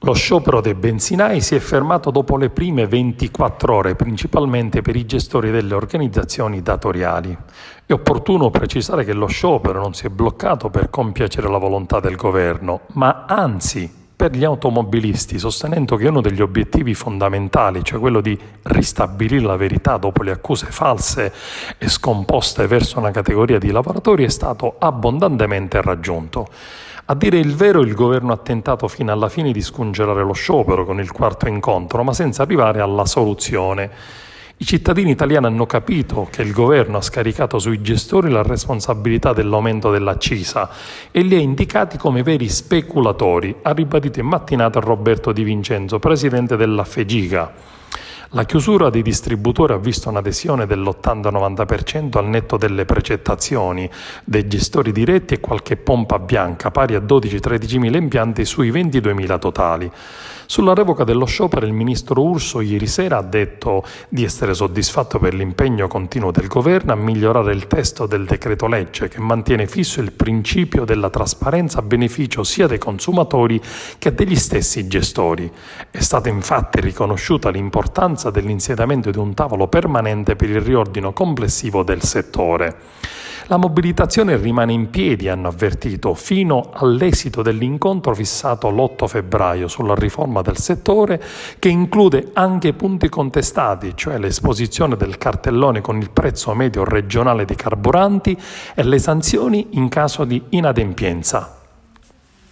Lo sciopero dei benzinai si è fermato dopo le prime 24 ore, principalmente per i gestori delle organizzazioni datoriali. È opportuno precisare che lo sciopero non si è bloccato per compiacere la volontà del governo, ma anzi per gli automobilisti, sostenendo che uno degli obiettivi fondamentali, cioè quello di ristabilire la verità dopo le accuse false e scomposte verso una categoria di lavoratori, è stato abbondantemente raggiunto. A dire il vero, il governo ha tentato fino alla fine di scongelare lo sciopero con il quarto incontro, ma senza arrivare alla soluzione. I cittadini italiani hanno capito che il governo ha scaricato sui gestori la responsabilità dell'aumento dell'accisa e li ha indicati come veri speculatori, ha ribadito in mattinata Roberto Di Vincenzo, presidente della FEGICA. La chiusura dei distributori ha visto un'adesione dell'80-90% al netto delle precettazioni dei gestori diretti e qualche pompa bianca pari a 12-13 mila impianti sui 22 mila totali. Sulla revoca dello sciopero il ministro Urso ieri sera ha detto di essere soddisfatto per l'impegno continuo del governo a migliorare il testo del decreto legge che mantiene fisso il principio della trasparenza a beneficio sia dei consumatori che degli stessi gestori. È stata infatti riconosciuta l'importanza dell'insediamento di un tavolo permanente per il riordino complessivo del settore. La mobilitazione rimane in piedi, hanno avvertito, fino all'esito dell'incontro fissato l'8 febbraio sulla riforma del settore, che include anche punti contestati, cioè l'esposizione del cartellone con il prezzo medio regionale dei carburanti e le sanzioni in caso di inadempienza.